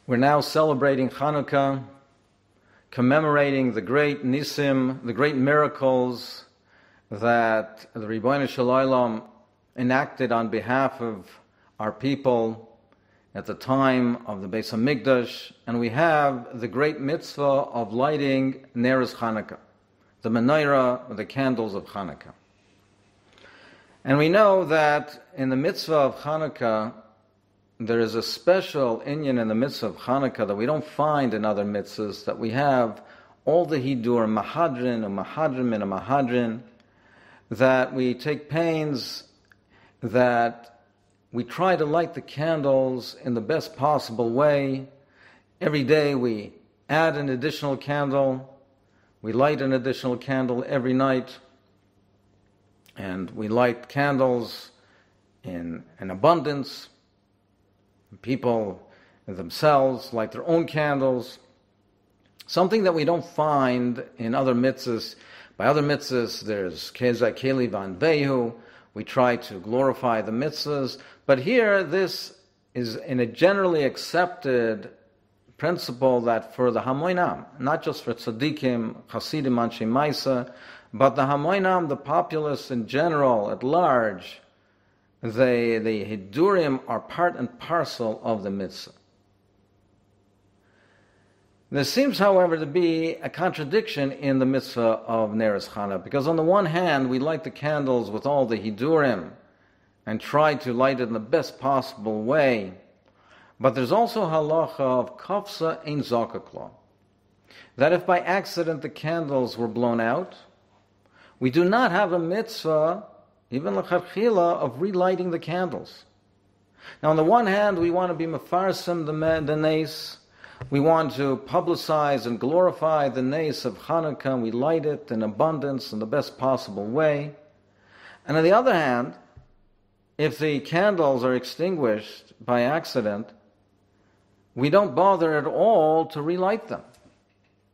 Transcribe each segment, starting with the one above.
We're now celebrating Chanukah, commemorating the great nisim, the great miracles that the Ribbono Shel Olam enacted on behalf of our people at the time of the Beis HaMikdash, and we have the great mitzvah of lighting Neres Chanukah, the menorah, the candles of Chanukah. And we know that in the mitzvah of Chanukah, there is a special inyan in the mitzvah of Chanukah that we don't find in other mitzvahs, that we have all the hidur, mahadrin, and mahadrim, and a mahadrin, that we take pains, that we try to light the candles in the best possible way. Every day we add an additional candle, we light an additional candle every night, and we light candles in abundance. People themselves light their own candles. Something that we don't find in other mitzvahs. By other mitzvahs, there's Kezai Keli Van Vehu. We try to glorify the mitzvahs. But here, this is in a generally accepted principle that for the Hamoinam, not just for tzaddikim, chasidim, anshe maisa, but the Hamoinam, the populace in general, at large, the hidurim are part and parcel of the mitzvah. There seems, however, to be a contradiction in the mitzvah of Neres Chanukah, because on the one hand, we light the candles with all the hidurim and try to light it in the best possible way, but there's also halacha of kafsa ein zakakla, that if by accident the candles were blown out, we do not have a mitzvah even l'chadchila, of relighting the candles. Now, on the one hand, we want to be mefarsim the nes, we want to publicize and glorify the nes of Chanukah, and we light it in abundance in the best possible way. And on the other hand, if the candles are extinguished by accident, we don't bother at all to relight them.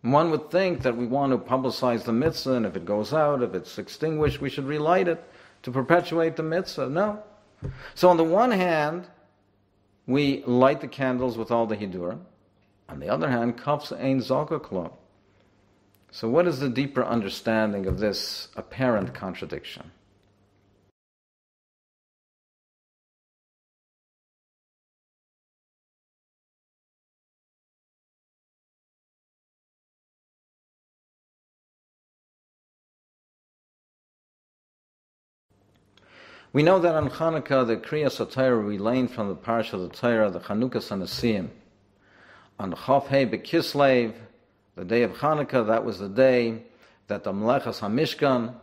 One would think that we want to publicize the mitzvah, and if it goes out, if it's extinguished, we should relight it to perpetuate the mitzvah. No. So on the one hand, we light the candles with all the hidur. On the other hand, kafs ein zakaklo. So what is the deeper understanding of this apparent contradiction? We know that on Chanukah, the Kriyas HaTorah relayed from the Parshas of the Torah, the Chanukah Sanasim. On Chof Hei B'Kislev, the day of Chanukah, that was the day that the Melechas HaMishkan,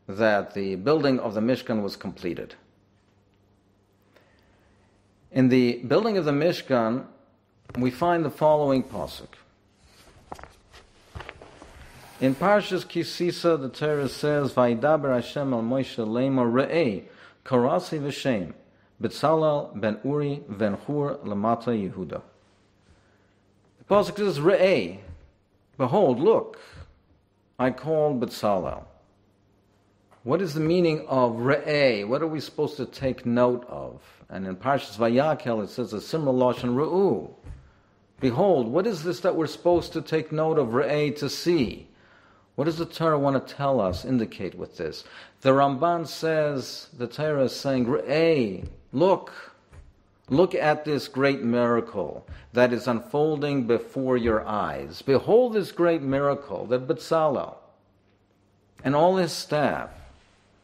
that the building of the Mishkan was completed. In the building of the Mishkan, we find the following pasuk. In Parshas Kisisa, the Torah says, "Vayidaber Hashem al Moshe leimor re'ei karasi v'shem B'Tzalel ben Uri ben Hur lamata Yehuda." The pasuk says, "Re'ei, behold, look, I called B'Tzalel." What is the meaning of re'ei? What are we supposed to take note of? And in Parshas Vayakel, it says a similar lashon re'u. Behold, what is this that we're supposed to take note of re'ei, to see? What does the Torah want to tell us, indicate with this? The Ramban says, the Torah is saying, Re'ei, look at this great miracle that is unfolding before your eyes. Behold this great miracle that B'Tzalel and all his staff,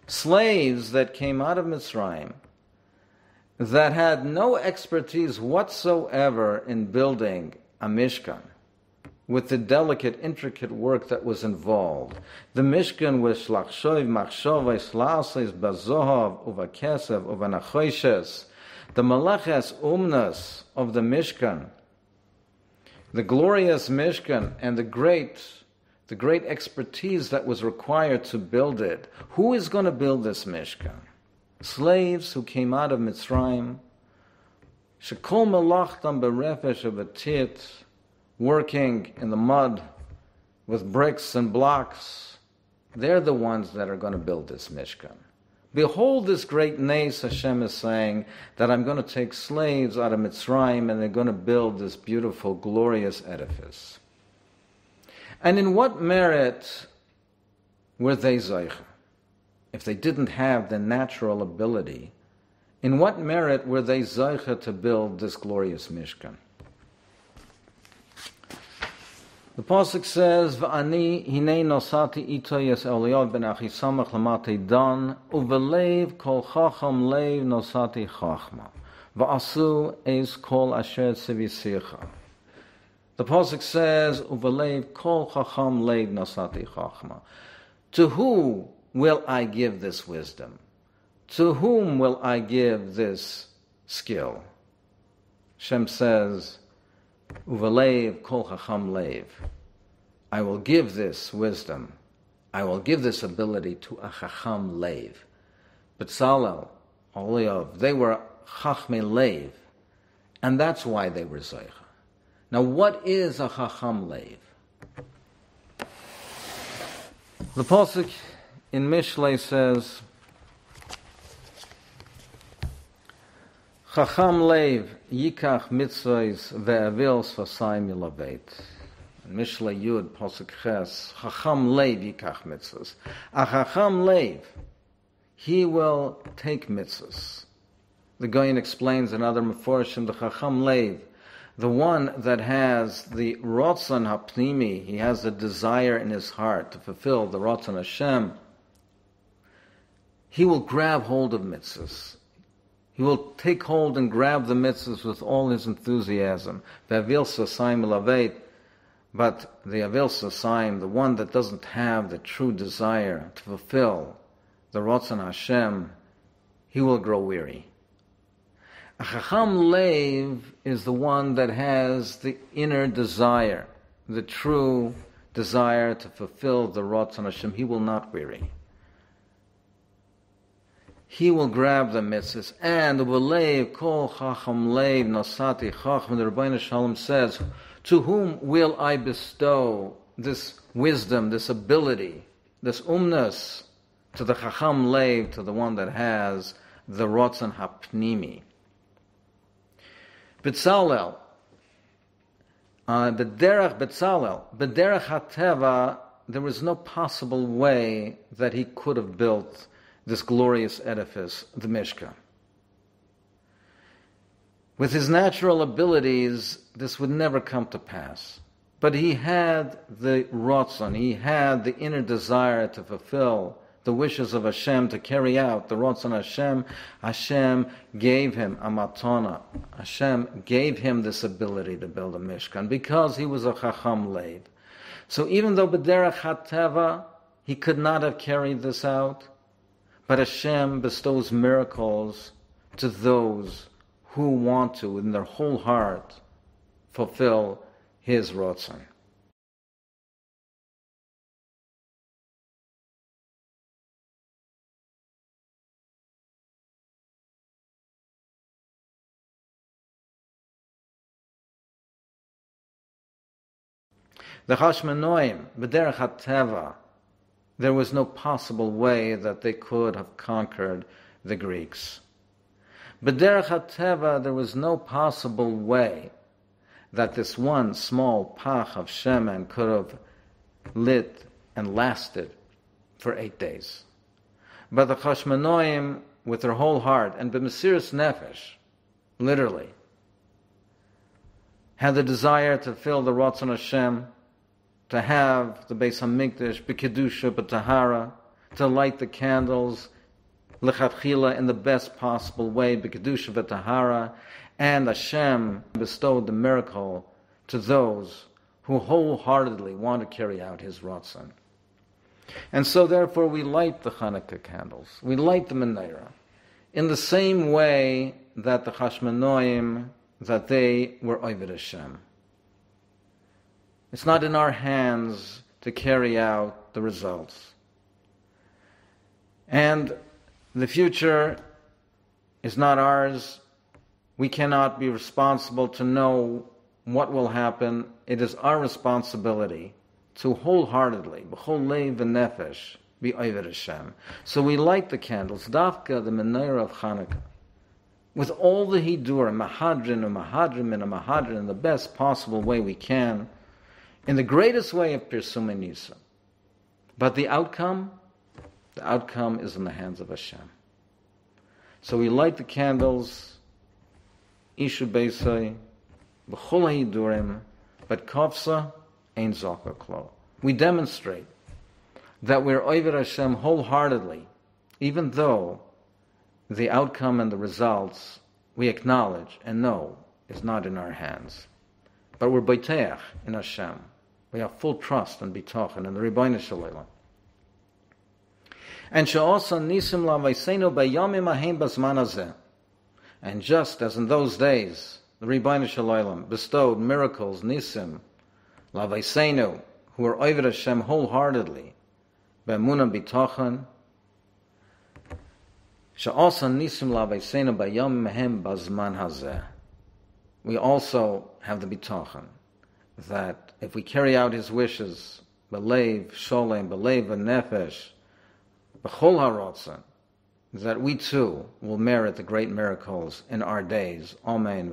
slaves that came out of Mitzrayim, that had no expertise whatsoever in building a Mishkan, with the delicate, intricate work that was involved. The Mishkan was shlachshoiv, machshovay, slases, bazohav, uvakesev, uvanachoshes. The malaches umnas of the Mishkan, the glorious Mishkan, and the great expertise that was required to build it. Who is going to build this Mishkan? Slaves who came out of Mitzrayim. Shekol melachtam berefesh avatit, working in the mud with bricks and blocks. They're the ones that are going to build this Mishkan. Behold this great nace, Hashem is saying, that I'm going to take slaves out of Mitzrayim and they're going to build this beautiful, glorious edifice. And in what merit were they Zeicha? If they didn't have the natural ability, in what merit were they Zeicha to build this glorious Mishkan? The Pasuk says, "V'ani hinei nosati ito yes Eliyav ben Achisamach lamate Dan, uvelev kol chacham lev nosati chachma, v'asu es kol asher tzivisicha." The Pasuk says, "Uvelev kol chacham lev nosati chachma." To who will I give this wisdom? To whom will I give this skill? Hashem says, Uvalev kol chacham lev. I will give this wisdom, I will give this ability to a chacham lev. Betzalel, Oliyav, they were chachmei lev, and that's why they were zeicha. Now, what is a chacham lev? The pasuk in Mishlei says, Chacham lev yikach mitzvahs ve'avils v'sayim yilavet. Mishlei Yud pasuk Ches. Chacham lev yikach mitzvahs. A chacham lev, he will take mitzvahs. The Goyen explains another meforshim, the chacham lev, the one that has the rotzon hapnimi, he has a desire in his heart to fulfill the rotzon Hashem. He will grab hold of mitzvahs. He will take hold and grab the mitzvahs with all his enthusiasm. But the avil sasayim, the one that doesn't have the true desire to fulfill the rotzon Hashem, he will grow weary. A chacham lev is the one that has the inner desire, the true desire to fulfill the rotzon Hashem. He will not weary. He will grab the mitzvahs, and the belev kol chacham lev nosati chacham. The Rebbeinu Shalom says, to whom will I bestow this wisdom, this ability, this umnus, to the chacham lev, to the one that has the rotzon hapnimi. Betzalel, b'derech hateva, there was no possible way that he could have built this glorious edifice, the Mishkan. With his natural abilities, this would never come to pass. But he had the rotzon, he had the inner desire to fulfill the wishes of Hashem, to carry out the rotzon Hashem. Hashem gave him a matana. Hashem gave him this ability to build a Mishkan because he was a chacham lev. So even though b'derech hateva, he could not have carried this out, but Hashem bestows miracles to those who want to, in their whole heart, fulfill His rotzon. The Chashmonoim, b'derech hateva, there was no possible way that they could have conquered the Greeks. B'derech hateva, there was no possible way that this one small pach of shemen could have lit and lasted for 8 days. But the Chashmonoim, with their whole heart, and b'mesiras nefesh, literally, had the desire to fill the rotzon Hashem, to have the Beis HaMikdash b'kedusha b'tahara, to light the candles lechatchila in the best possible way b'kedusha b'tahara, and Hashem bestowed the miracle to those who wholeheartedly want to carry out His rotzon. And so therefore we light the Chanukah candles, we light the menorah, in the same way that the Chashmonoim, that they were Oved Hashem. It's not in our hands to carry out the results. And the future is not ours. We cannot be responsible to know what will happen. It is our responsibility to wholeheartedly, b'chol leiv v'nefesh, be Oived Hashem. So we light the candles, Dafka, the menorah of Chanukah, with all the Hidurim, Mahadrin and Mahadrim and Mahadrin in the best possible way we can, in the greatest way of Pirsum and Nisa. But the outcome is in the hands of Hashem. So we light the candles, Ishu Beisai, B'chol Hidurim, but Kovsa Ein Zaka Klo. We demonstrate that we're Oived Hashem wholeheartedly, even though the outcome and the results we acknowledge and know is not in our hands. But we're Boiteach in Hashem. We have full trust and bitachon in the Rebbeinu Shalom. And she'osa nisim la'vaiseinu bayamim ahem bazman hazeh. And just as in those days, the Rebbeinu Shalom bestowed miracles, nisim, la'vaiseinu, who were Oived Hashem wholeheartedly, be'emunah bitachon, she'osa nisim la'vaiseinu bayamim ahem bazman hazeh. We also have the bitachon that if we carry out His wishes, b'leiv sholem, b'leiv v'nefesh, b'chol harotzen, that we too will merit the great miracles in our days. Amen.